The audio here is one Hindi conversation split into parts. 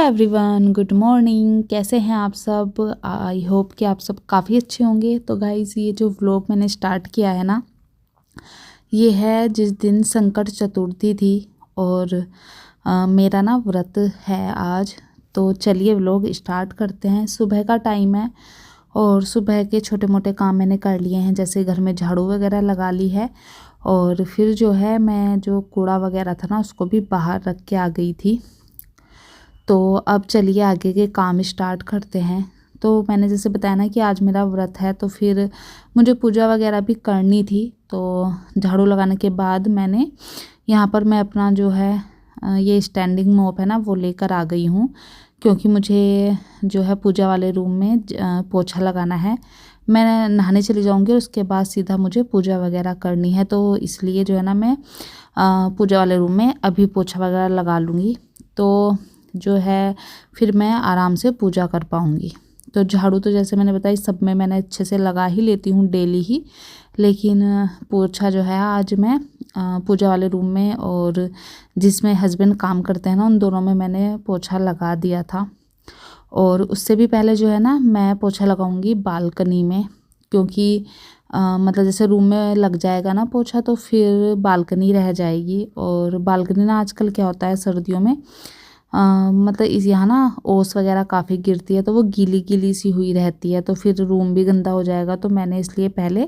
Everyone, good morning. कैसे हैं आप सब? आई होप कि आप सब काफ़ी अच्छे होंगे। तो गाइज़, ये जो व्लॉग मैंने स्टार्ट किया है ना, ये है जिस दिन संकट चतुर्थी थी और मेरा ना व्रत है आज। तो चलिए व्लॉग स्टार्ट करते हैं। सुबह का टाइम है और सुबह के छोटे मोटे काम मैंने कर लिए हैं, जैसे घर में झाड़ू वगैरह लगा ली है और फिर जो है मैं जो कूड़ा वगैरह था ना उसको भी बाहर रख के आ गई थी। तो अब चलिए आगे के काम स्टार्ट करते हैं। तो मैंने जैसे बताया ना कि आज मेरा व्रत है, तो फिर मुझे पूजा वगैरह भी करनी थी। तो झाड़ू लगाने के बाद मैंने यहाँ पर मैं अपना जो है ये स्टैंडिंग मॉप है ना वो लेकर आ गई हूँ, क्योंकि मुझे जो है पूजा वाले रूम में पोछा लगाना है। मैं नहाने चली जाऊँगी और उसके बाद सीधा मुझे पूजा वगैरह करनी है, तो इसलिए जो है ना मैं पूजा वाले रूम में अभी पोछा वगैरह लगा लूँगी, तो जो है फिर मैं आराम से पूजा कर पाऊँगी। तो झाड़ू तो जैसे मैंने बताया सब में मैंने अच्छे से लगा ही लेती हूँ डेली ही, लेकिन पोछा जो है आज मैं पूजा वाले रूम में और जिसमें हस्बैंड काम करते हैं ना उन दोनों में मैंने पोछा लगा दिया था। और उससे भी पहले जो है ना मैं पोछा लगाऊंगी बालकनी में, क्योंकि मतलब जैसे रूम में लग जाएगा ना पोछा तो फिर बालकनी रह जाएगी। और बालकनी ना आजकल क्या होता है सर्दियों में मतलब इस यहाँ ना ओस वगैरह काफ़ी गिरती है, तो वो गीली गीली सी हुई रहती है, तो फिर रूम भी गंदा हो जाएगा। तो मैंने इसलिए पहले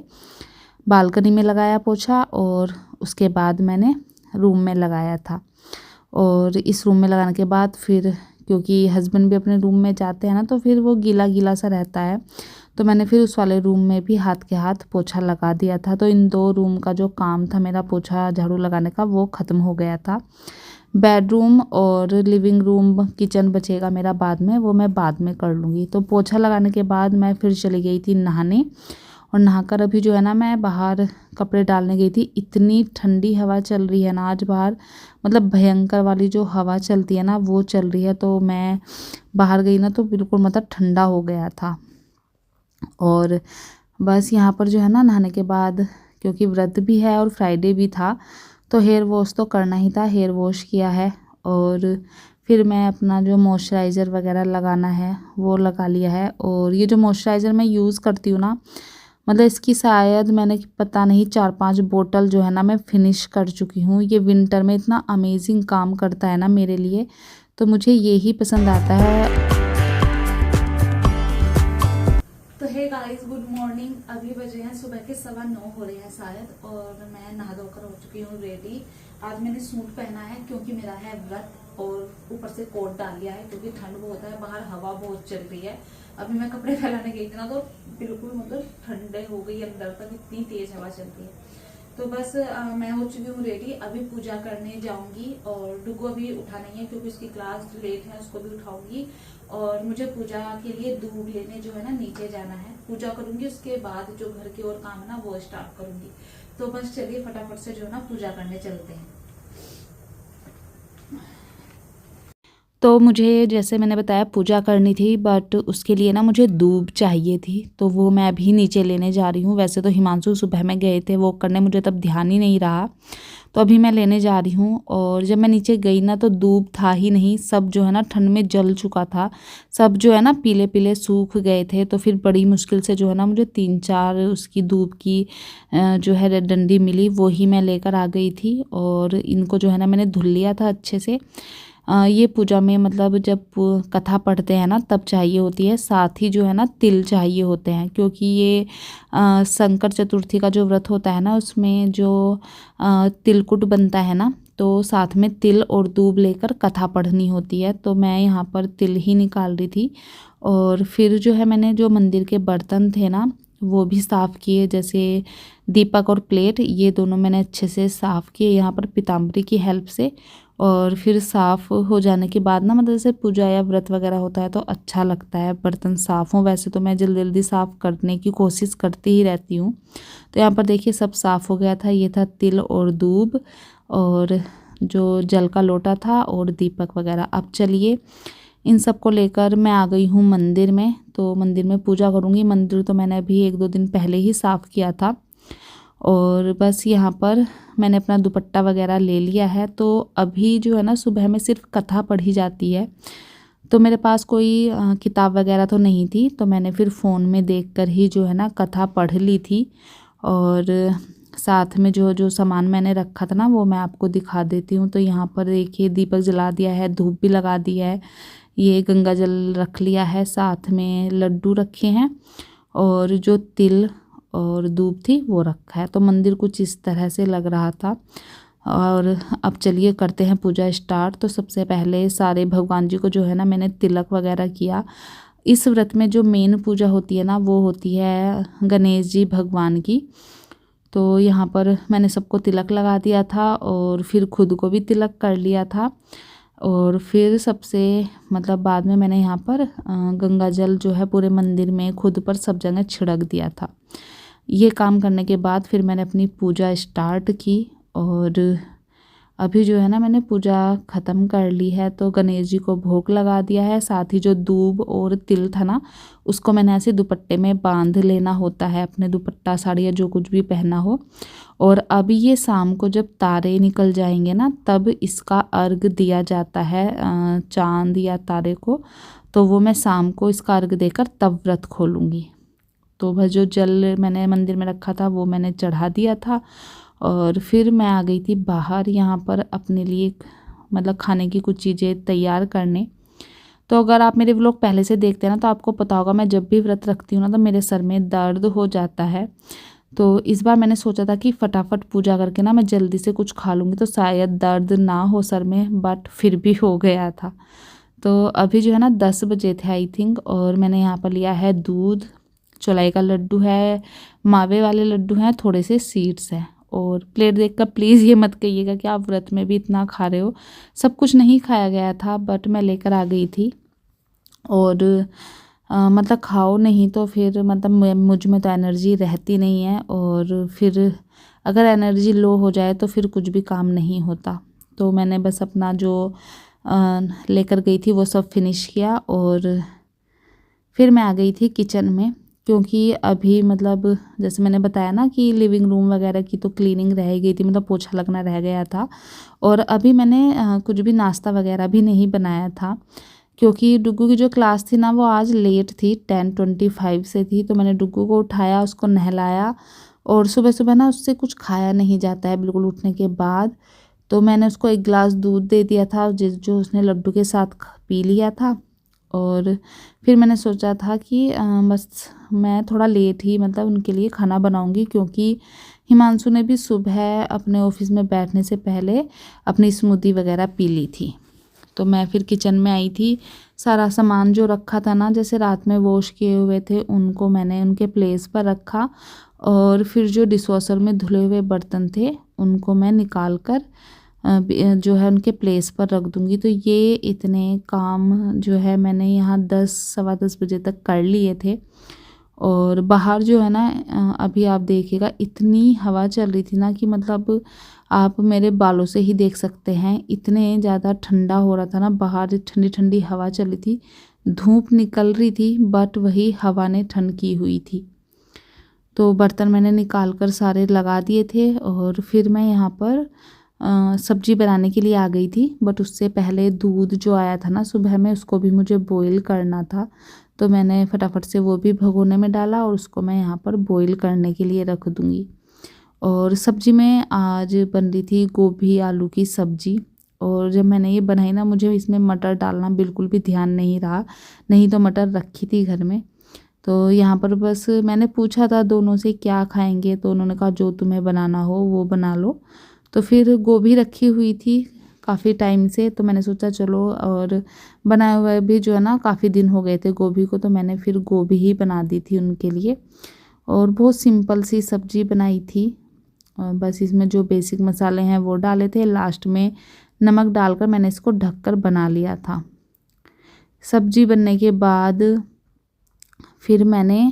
बालकनी में लगाया पोछा और उसके बाद मैंने रूम में लगाया था। और इस रूम में लगाने के बाद फिर क्योंकि हस्बैंड भी अपने रूम में जाते हैं ना तो फिर वो गीला गीला सा रहता है, तो मैंने फिर उस वाले रूम में भी हाथ के हाथ पोछा लगा दिया था। तो इन दो रूम का जो काम था मेरा पोछा झाड़ू लगाने का वो ख़त्म हो गया था। बेडरूम और लिविंग रूम किचन बचेगा मेरा बाद में, वो मैं बाद में कर लूँगी। तो पोछा लगाने के बाद मैं फिर चली गई थी नहाने, और नहाकर अभी जो है ना मैं बाहर कपड़े डालने गई थी। इतनी ठंडी हवा चल रही है ना आज बाहर, मतलब भयंकर वाली जो हवा चलती है ना वो चल रही है। तो मैं बाहर गई ना तो बिल्कुल मतलब ठंडा हो गया था। और बस यहाँ पर जो है ना नहाने के बाद, क्योंकि व्रत भी है और फ्राइडे भी था, तो हेयर वॉश तो करना ही था। हेयर वॉश किया है और फिर मैं अपना जो मॉइस्चराइज़र वगैरह लगाना है वो लगा लिया है। और ये जो मॉइस्चराइज़र मैं यूज़ करती हूँ ना, मतलब इसकी शायद मैंने पता नहीं 4-5 बोतल जो है ना मैं फ़िनिश कर चुकी हूँ। ये विंटर में इतना अमेजिंग काम करता है ना मेरे लिए, तो मुझे ये ही पसंद आता है। तो हे गाइस, गुड मॉर्निंग। अभी बजे हैं सुबह के 9:15 हो रहे हैं शायद, और मैं नहा धोकर हो चुकी हूँ रेडी। आज मैंने सूट पहना है क्योंकि मेरा है व्रत, और ऊपर से कोट डाल लिया है क्योंकि ठंड बहुत है, बाहर हवा बहुत चल रही है। अभी मैं कपड़े फैलाने गई थी ना तो बिल्कुल मतलब ठंडे हो गई अंदर तक, इतनी तेज हवा चलती है। तो बस मैं हो चुकी हूँ रेडी, अभी पूजा करने जाऊंगी। और डुगो अभी उठा नहीं है क्योंकि उसकी क्लास लेट है, उसको भी उठाऊंगी। और मुझे पूजा के लिए दूध लेने जो है ना नीचे जाना है, पूजा करूंगी उसके बाद जो घर के और काम है ना वो स्टार्ट करूंगी। तो बस चलिए फटाफट से जो है ना पूजा करने चलते हैं। तो मुझे जैसे मैंने बताया पूजा करनी थी, बट उसके लिए ना मुझे दूब चाहिए थी, तो वो मैं अभी नीचे लेने जा रही हूँ। वैसे तो हिमांशु सुबह में गए थे वो करने, मुझे तब ध्यान ही नहीं रहा, तो अभी मैं लेने जा रही हूँ। और जब मैं नीचे गई ना तो दूब था ही नहीं, सब जो है ना ठंड में जल चुका था, सब जो है ना पीले पीले सूख गए थे। तो फिर बड़ी मुश्किल से जो है ना मुझे 3-4 उसकी दूब की जो है डंडी मिली, वो ही मैं लेकर आ गई थी। और इनको जो है ना मैंने धुल लिया था अच्छे से। ये पूजा में मतलब जब कथा पढ़ते हैं ना तब चाहिए होती है, साथ ही जो है ना तिल चाहिए होते हैं, क्योंकि ये संकट चतुर्थी का जो व्रत होता है ना उसमें जो तिलकुट बनता है ना, तो साथ में तिल और दूब लेकर कथा पढ़नी होती है। तो मैं यहाँ पर तिल ही निकाल रही थी। और फिर जो है मैंने जो मंदिर के बर्तन थे ना वो भी साफ़ किए, जैसे दीपक और प्लेट, ये दोनों मैंने अच्छे से साफ़ किए यहाँ पर पीताम्बरी की हेल्प से। और फिर साफ़ हो जाने के बाद ना मतलब जैसे पूजा या व्रत वगैरह होता है तो अच्छा लगता है बर्तन साफ़ हों। वैसे तो मैं जल्दी जल्दी साफ़ करने की कोशिश करती ही रहती हूँ। तो यहाँ पर देखिए सब साफ़ हो गया था। ये था तिल और दूब और जो जल का लोटा था और दीपक वगैरह। अब चलिए इन सब को लेकर मैं आ गई हूँ मंदिर में, तो मंदिर में पूजा करूँगी। मंदिर तो मैंने अभी 1-2 दिन पहले ही साफ़ किया था। और बस यहाँ पर मैंने अपना दुपट्टा वगैरह ले लिया है। तो अभी जो है ना सुबह में सिर्फ कथा पढ़ी जाती है, तो मेरे पास कोई किताब वगैरह तो नहीं थी, तो मैंने फिर फ़ोन में देखकर ही जो है ना कथा पढ़ ली थी। और साथ में जो जो सामान मैंने रखा था ना वो मैं आपको दिखा देती हूँ। तो यहाँ पर देखिए दीपक जला दिया है, धूप भी लगा दिया है, ये गंगा जल रख लिया है, साथ में लड्डू रखे हैं और जो तिल और दूब थी वो रखा है। तो मंदिर कुछ इस तरह से लग रहा था। और अब चलिए करते हैं पूजा स्टार्ट। तो सबसे पहले सारे भगवान जी को जो है ना मैंने तिलक वगैरह किया। इस व्रत में जो मेन पूजा होती है ना वो होती है गणेश जी भगवान की। तो यहाँ पर मैंने सबको तिलक लगा दिया था और फिर खुद को भी तिलक कर लिया था। और फिर सबसे मतलब बाद में मैंने यहाँ पर गंगा जल जो है पूरे मंदिर में खुद पर सब जगह छिड़क दिया था। ये काम करने के बाद फिर मैंने अपनी पूजा स्टार्ट की। और अभी जो है ना मैंने पूजा ख़त्म कर ली है। तो गणेश जी को भोग लगा दिया है, साथ ही जो दूब और तिल था ना उसको मैंने ऐसे दुपट्टे में बांध लेना होता है, अपने दुपट्टा साड़ी या जो कुछ भी पहना हो। और अभी ये शाम को जब तारे निकल जाएंगे ना तब इसका अर्घ दिया जाता है चांद या तारे को। तो वो मैं शाम को इसका अर्घ देकर तब व्रत खोलूँगी। तो वह जो जल मैंने मंदिर में रखा था वो मैंने चढ़ा दिया था। और फिर मैं आ गई थी बाहर यहाँ पर अपने लिए मतलब खाने की कुछ चीज़ें तैयार करने। तो अगर आप मेरे व्लॉग पहले से देखते हैं ना तो आपको पता होगा मैं जब भी व्रत रखती हूँ ना तो मेरे सर में दर्द हो जाता है। तो इस बार मैंने सोचा था कि फटाफट पूजा करके ना मैं जल्दी से कुछ खा लूँगी तो शायद दर्द ना हो सर में, बट फिर भी हो गया था। तो अभी जो है ना 10 बजे थे आई थिंक। और मैंने यहाँ पर लिया है दूध, चौलाई का लड्डू है, मावे वाले लड्डू हैं, थोड़े से सीड्स हैं। और प्लेट देखकर प्लीज़ ये मत कहिएगा कि आप व्रत में भी इतना खा रहे हो। सब कुछ नहीं खाया गया था बट मैं लेकर आ गई थी। और मतलब खाओ नहीं तो फिर मतलब मुझ में तो एनर्जी रहती नहीं है। और फिर अगर एनर्जी लो हो जाए तो फिर कुछ भी काम नहीं होता। तो मैंने बस अपना जो लेकर गई थी वो सब फिनिश किया। और फिर मैं आ गई थी किचन में, क्योंकि अभी मतलब जैसे मैंने बताया ना कि लिविंग रूम वगैरह की तो क्लीनिंग रह गई थी, मतलब पोछा लगना रह गया था। और अभी मैंने कुछ भी नाश्ता वगैरह भी नहीं बनाया था, क्योंकि डुग्गू की जो क्लास थी ना वो आज लेट थी, 10:25 से थी। तो मैंने डुग्गू को उठाया, उसको नहलाया। और सुबह सुबह ना उससे कुछ खाया नहीं जाता है बिल्कुल उठने के बाद। तो मैंने उसको एक गिलास दूध दे दिया था जो उसने लड्डू के साथ पी लिया था। और फिर मैंने सोचा था कि बस मैं थोड़ा लेट ही मतलब उनके लिए खाना बनाऊंगी, क्योंकि हिमांशु ने भी सुबह अपने ऑफिस में बैठने से पहले अपनी स्मूदी वगैरह पी ली थी। तो मैं फिर किचन में आई थी, सारा सामान जो रखा था ना जैसे रात में वॉश किए हुए थे उनको मैंने उनके प्लेस पर रखा। और फिर जो डिशवॉशर में धुले हुए बर्तन थे उनको मैं निकाल कर जो है उनके प्लेस पर रख दूँगी। तो ये इतने काम जो है मैंने यहाँ 10 सवा 10 बजे तक कर लिए थे। और बाहर जो है ना अभी आप देखिएगा इतनी हवा चल रही थी ना कि मतलब आप मेरे बालों से ही देख सकते हैं, इतने ज़्यादा ठंडा हो रहा था ना बाहर, ठंडी ठंडी हवा चल रही थी, धूप निकल रही थी बट वही हवा ने ठंड की हुई थी। तो बर्तन मैंने निकाल कर सारे लगा दिए थे। और फिर मैं यहाँ पर सब्जी बनाने के लिए आ गई थी, बट उससे पहले दूध जो आया था ना सुबह में उसको भी मुझे बॉईल करना था। तो मैंने फटाफट से वो भी भगोने में डाला और उसको मैं यहाँ पर बॉईल करने के लिए रख दूँगी। और सब्जी में आज बन रही थी गोभी आलू की सब्जी। और जब मैंने ये बनाई ना मुझे इसमें मटर डालना बिल्कुल भी ध्यान नहीं रहा, नहीं तो मटर रखी थी घर में। तो यहाँ पर बस मैंने पूछा था दोनों से क्या खाएंगे, तो उन्होंने कहा जो तुम्हें बनाना हो वो बना लो। तो फिर गोभी रखी हुई थी काफ़ी टाइम से, तो मैंने सोचा चलो, और बनाए हुए भी जो है ना काफ़ी दिन हो गए थे गोभी को, तो मैंने फिर गोभी ही बना दी थी उनके लिए। और बहुत सिंपल सी सब्जी बनाई थी। और बस इसमें जो बेसिक मसाले हैं वो डाले थे, लास्ट में नमक डालकर मैंने इसको ढककर बना लिया था। सब्जी बनने के बाद फिर मैंने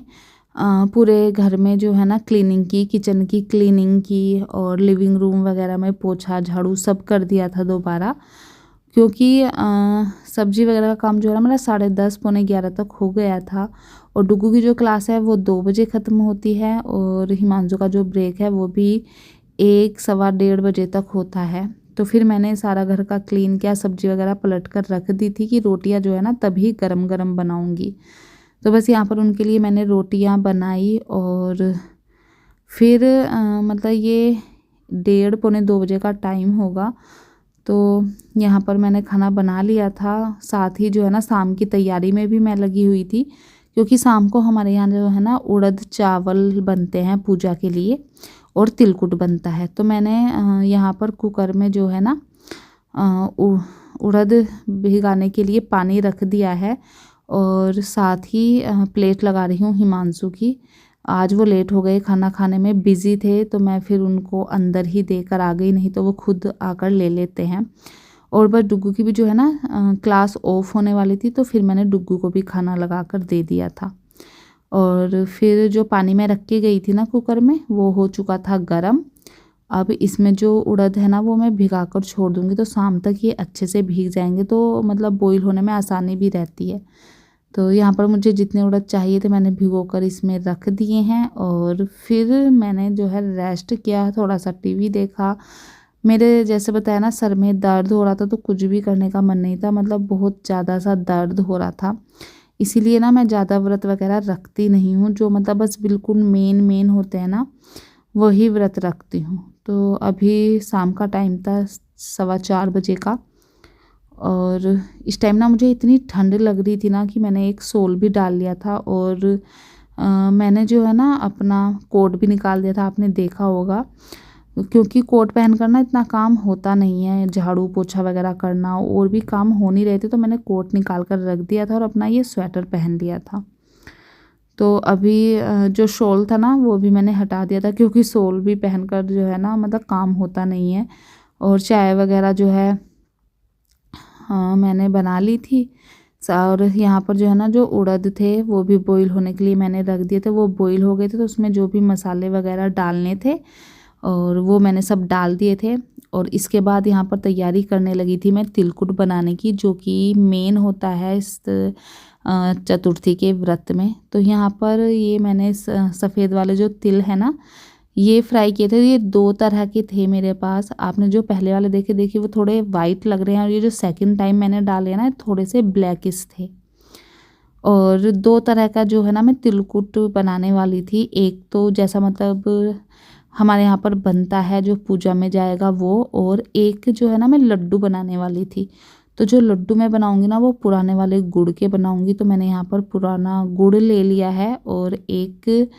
पूरे घर में जो है ना क्लीनिंग की, किचन की क्लीनिंग की और लिविंग रूम वगैरह में पोछा झाड़ू सब कर दिया था दोबारा, क्योंकि सब्जी वगैरह का काम जो है ना मेरा 10:30 पौने 11 तक हो गया था। और डुग्गू की जो क्लास है वो 2 बजे ख़त्म होती है और हिमांशु का जो ब्रेक है वो भी 1 सवा 1:30 बजे तक होता है। तो फिर मैंने सारा घर का क्लीन किया, सब्जी वगैरह पलट कर रख दी थी कि रोटियां जो है ना तभी गरम गरम बनाऊंगी। तो बस यहाँ पर उनके लिए मैंने रोटियां बनाई और फिर मतलब ये 1:30-2 बजे का टाइम होगा। तो यहाँ पर मैंने खाना बना लिया था, साथ ही जो है ना शाम की तैयारी में भी मैं लगी हुई थी, क्योंकि शाम को हमारे यहाँ जो है ना उड़द चावल बनते हैं पूजा के लिए और तिलकुट बनता है। तो मैंने यहाँ पर कुकर में जो है ना उड़द भिगाने के लिए पानी रख दिया है और साथ ही प्लेट लगा रही हूँ हिमांशु की। आज वो लेट हो गए, खाना खाने में बिज़ी थे, तो मैं फिर उनको अंदर ही देकर आ गई, नहीं तो वो खुद आकर ले लेते हैं। और बस डुग्गू की भी जो है ना क्लास ऑफ होने वाली थी, तो फिर मैंने डुग्गू को भी खाना लगा कर दे दिया था। और फिर जो पानी में रख के गई थी ना कुकर में, वो हो चुका था गरम। अब इसमें जो उड़द है ना वो मैं भिगा कर छोड़ दूँगी, तो शाम तक ये अच्छे से भीग जाएंगे, तो मतलब बॉईल होने में आसानी भी रहती है। तो यहाँ पर मुझे जितने उड़द चाहिए थे मैंने भिगो कर इसमें रख दिए हैं। और फिर मैंने जो है रेस्ट किया, थोड़ा सा टीवी देखा। मेरे जैसे बताया ना सर में दर्द हो रहा था, तो कुछ भी करने का मन नहीं था, मतलब बहुत ज़्यादा सा दर्द हो रहा था। इसीलिए ना मैं ज़्यादा व्रत वगैरह रखती नहीं हूँ, जो मतलब बस बिल्कुल मेन होते हैं ना वही व्रत रखती हूँ। तो अभी शाम का टाइम था 4:15 बजे का, और इस टाइम ना मुझे इतनी ठंड लग रही थी ना कि मैंने एक शॉल भी डाल लिया था। और मैंने जो है ना अपना कोट भी निकाल दिया था, आपने देखा होगा, क्योंकि कोट पहन कर ना इतना काम होता नहीं है, झाड़ू पोछा वगैरह करना और भी काम हो नहीं रहे थे, तो मैंने कोट निकाल कर रख दिया था और अपना ये स्वेटर पहन लिया था। तो अभी जो शॉल था ना वो भी मैंने हटा दिया था, क्योंकि शॉल भी पहनकर जो है ना मतलब काम होता नहीं है। और चाय वगैरह जो है हाँ मैंने बना ली थी। और यहाँ पर जो है ना जो उड़द थे वो भी बॉईल होने के लिए मैंने रख दिए थे, वो बॉईल हो गए थे, तो उसमें जो भी मसाले वगैरह डालने थे और वो मैंने सब डाल दिए थे। और इसके बाद यहाँ पर तैयारी करने लगी थी मैं तिलकुट बनाने की, जो कि मेन होता है इस चतुर्थी के व्रत में। तो यहाँ पर ये मैंने सफ़ेद वाले जो तिल है ना ये फ्राई किए थे। ये 2 तरह के थे मेरे पास, आपने जो पहले वाले देखे देखिए वो थोड़े वाइट लग रहे हैं, और ये जो सेकंड टाइम मैंने डाले ना थोड़े से ब्लैकिश थे। और 2 तरह का जो है ना मैं तिलकुट बनाने वाली थी। एक तो जैसा मतलब हमारे यहाँ पर बनता है जो पूजा में जाएगा वो, और एक जो है ना मैं लड्डू बनाने वाली थी। तो जो लड्डू मैं बनाऊंगी ना वो पुराने वाले गुड़ के बनाऊंगी। तो मैंने यहाँ पर पुराना गुड़ ले लिया है और एक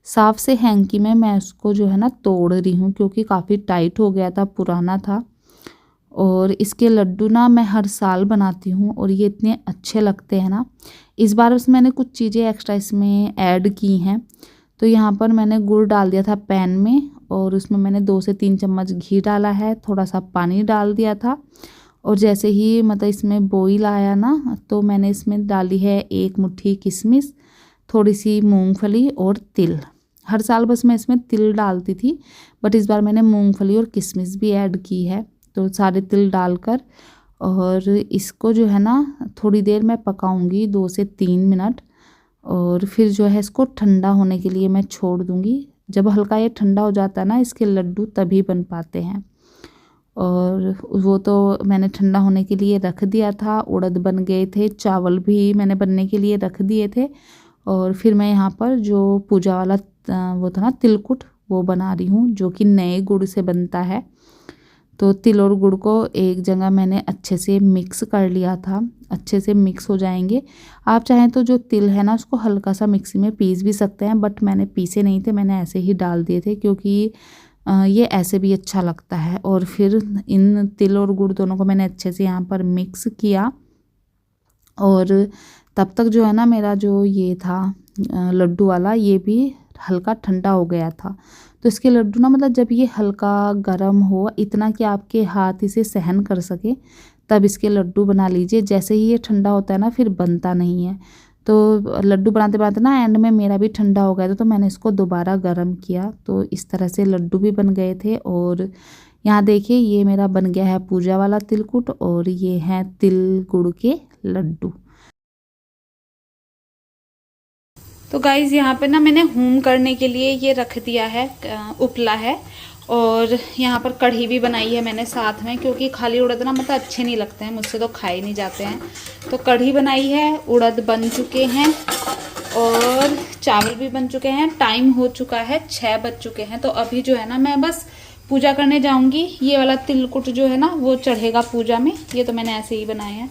साफ से हैंकी में मैं उसको जो है ना तोड़ रही हूँ, क्योंकि काफ़ी टाइट हो गया था, पुराना था। और इसके लड्डू ना मैं हर साल बनाती हूँ और ये इतने अच्छे लगते हैं ना। इस बार उसमें मैंने कुछ चीज़ें एक्स्ट्रा इसमें ऐड की हैं। तो यहाँ पर मैंने गुड़ डाल दिया था पैन में, और उसमें मैंने 2 से 3 चम्मच घी डाला है, थोड़ा सा पानी डाल दिया था। और जैसे ही मतलब इसमें बॉईल आया ना तो मैंने इसमें डाली है 1 मुट्ठी किशमिश, थोड़ी सी मूंगफली और तिल। हर साल बस मैं इसमें तिल डालती थी, बट इस बार मैंने मूंगफली और किशमिश भी ऐड की है। तो सारे तिल डालकर और इसको जो है ना थोड़ी देर मैं पकाऊंगी, 2 से 3 मिनट। और फिर जो है इसको ठंडा होने के लिए मैं छोड़ दूंगी। जब हल्का ये ठंडा हो जाता है ना इसके लड्डू तभी बन पाते हैं। और वो तो मैंने ठंडा होने के लिए रख दिया था। उड़द बन गए थे, चावल भी मैंने बनने के लिए रख दिए थे। और फिर मैं यहाँ पर जो पूजा वाला वो था ना तिलकुट वो बना रही हूँ, जो कि नए गुड़ से बनता है। तो तिल और गुड़ को एक जगह मैंने अच्छे से मिक्स कर लिया था, अच्छे से मिक्स हो जाएंगे। आप चाहें तो जो तिल है ना उसको हल्का सा मिक्सी में पीस भी सकते हैं, बट मैंने पीसे नहीं थे, मैंने ऐसे ही डाल दिए थे, क्योंकि ये ऐसे भी अच्छा लगता है। और फिर इन तिल और गुड़ दोनों को मैंने अच्छे से यहाँ पर मिक्स किया। और तब तक जो है ना मेरा जो ये था लड्डू वाला ये भी हल्का ठंडा हो गया था। तो इसके लड्डू ना मतलब जब ये हल्का गर्म हो, इतना कि आपके हाथ इसे सहन कर सके, तब इसके लड्डू बना लीजिए। जैसे ही ये ठंडा होता है ना फिर बनता नहीं है। तो लड्डू बनाते बनाते ना एंड में मेरा भी ठंडा हो गया था, तो मैंने इसको दोबारा गर्म किया। तो इस तरह से लड्डू भी बन गए थे। और यहाँ देखिए ये मेरा बन गया है पूजा वाला तिलकुट, और ये हैं तिल गुड़ के लड्डू। तो गाइज़ यहाँ पे ना मैंने होम करने के लिए ये रख दिया है, उपला है। और यहाँ पर कढ़ी भी बनाई है मैंने साथ में, क्योंकि खाली उड़द ना मतलब अच्छे नहीं लगते हैं, मुझसे तो खाए नहीं जाते हैं। तो कढ़ी बनाई है, उड़द बन चुके हैं और चावल भी बन चुके हैं। टाइम हो चुका है 6 बज चुके हैं। तो अभी जो है ना मैं बस पूजा करने जाऊंगी। ये वाला तिलकुट जो है ना वो चढ़ेगा पूजा में। ये तो मैंने ऐसे ही बनाए हैं।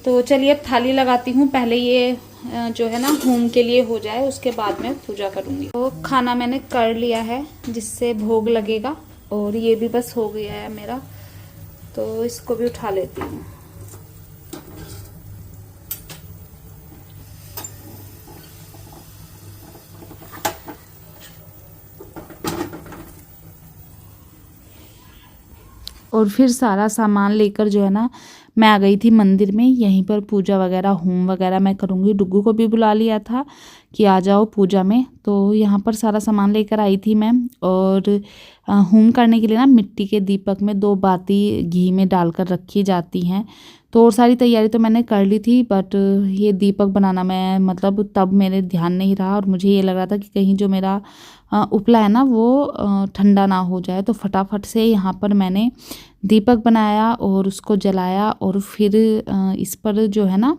तो चलिए अब थाली लगाती हूँ। पहले ये जो है ना होम के लिए हो जाए, उसके बाद में पूजा करूँगी। तो खाना मैंने कर लिया है जिससे भोग लगेगा, और ये भी बस हो गया है मेरा। तो इसको भी उठा लेती हूँ। और फिर सारा सामान लेकर जो है ना मैं आ गई थी मंदिर में। यहीं पर पूजा वगैरह होम वगैरह मैं करूँगी। डुग्गू को भी बुला लिया था कि आ जाओ पूजा में। तो यहाँ पर सारा सामान लेकर आई थी मैं। और होम करने के लिए ना मिट्टी के दीपक में 2 बाती घी में डालकर रखी जाती हैं। तो और सारी तैयारी तो मैंने कर ली थी, बट ये दीपक बनाना मैं मतलब तब मेरे ध्यान नहीं रहा, और मुझे ये लग रहा था कि कहीं जो मेरा उपला है ना वो ठंडा ना हो जाए। तो फटाफट से यहाँ पर मैंने दीपक बनाया और उसको जलाया, और फिर इस पर जो है ना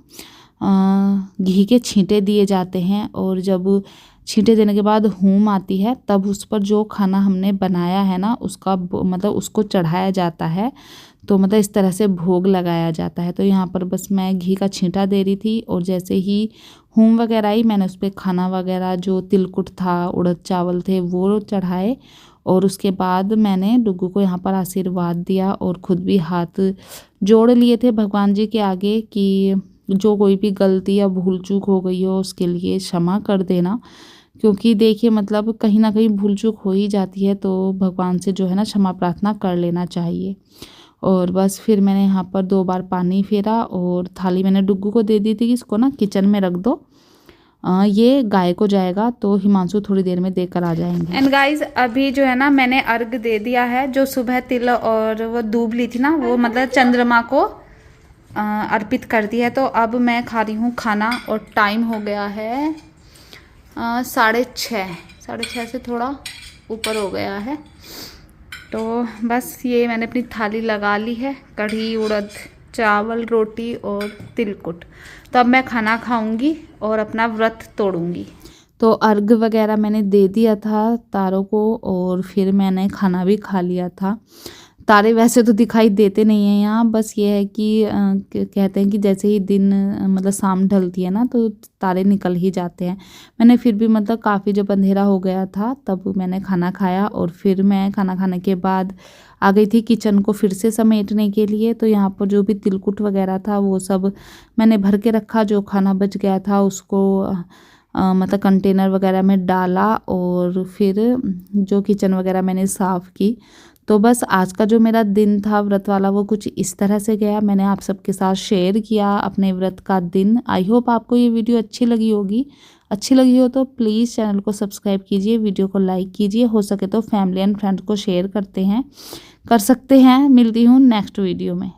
घी के छींटे दिए जाते हैं। और जब छींटे देने के बाद होम आती है, तब उस पर जो खाना हमने बनाया है ना उसका मतलब उसको चढ़ाया जाता है। तो मतलब इस तरह से भोग लगाया जाता है। तो यहाँ पर बस मैं घी का छींटा दे रही थी, और जैसे ही होम वगैरह आई मैंने उस पर खाना वगैरह जो तिलकुट था, उड़द चावल थे, वो चढ़ाए। और उसके बाद मैंने डुग्गू को यहाँ पर आशीर्वाद दिया, और ख़ुद भी हाथ जोड़ लिए थे भगवान जी के आगे कि जो कोई भी गलती या भूल चूक हो गई हो उसके लिए क्षमा कर देना। क्योंकि देखिए मतलब कहीं ना कहीं भूल चूक हो ही जाती है, तो भगवान से जो है ना क्षमा प्रार्थना कर लेना चाहिए। और बस फिर मैंने यहाँ पर 2 बार पानी फेरा, और थाली मैंने डुग्गू को दे दी थी कि इसको ना किचन में रख दो, ये गाय को जाएगा। तो हिमांशु थोड़ी देर में देकर आ जाएंगे। एंड गाइज अभी जो है ना मैंने अर्घ दे दिया है। जो सुबह तिल और वो दूब ली थी ना वो मतलब चंद्रमा को अर्पित कर दी है। तो अब मैं खा रही हूँ खाना, और टाइम हो गया है 6:30 से थोड़ा ऊपर हो गया है। तो बस ये मैंने अपनी थाली लगा ली है, कढ़ी, उड़द, चावल, रोटी और तिलकुट। तो अब मैं खाना खाऊंगी और अपना व्रत तोड़ूंगी। तो अर्घ वगैरह मैंने दे दिया था तारों को, और फिर मैंने खाना भी खा लिया था। तारे वैसे तो दिखाई देते नहीं हैं यहाँ, बस ये है कि कहते हैं कि जैसे ही दिन मतलब शाम ढलती है ना तो तारे निकल ही जाते हैं। मैंने फिर भी मतलब काफ़ी जब अंधेरा हो गया था तब मैंने खाना खाया, और फिर मैं खाना खाने के बाद आ गई थी किचन को फिर से समेटने के लिए। तो यहाँ पर जो भी तिलकुट वगैरह था वो सब मैंने भर के रखा। जो खाना बच गया था उसको मतलब कंटेनर वगैरह में डाला, और फिर जो किचन वगैरह मैंने साफ़ की। तो बस आज का जो मेरा दिन था व्रत वाला वो कुछ इस तरह से गया। मैंने आप सबके साथ शेयर किया अपने व्रत का दिन। आई होप आपको ये वीडियो अच्छी लगी होगी। अच्छी लगी हो तो प्लीज़ चैनल को सब्सक्राइब कीजिए, वीडियो को लाइक कीजिए, हो सके तो फैमिली एंड फ्रेंड्स को शेयर कर सकते हैं। मिलती हूँ नेक्स्ट वीडियो में।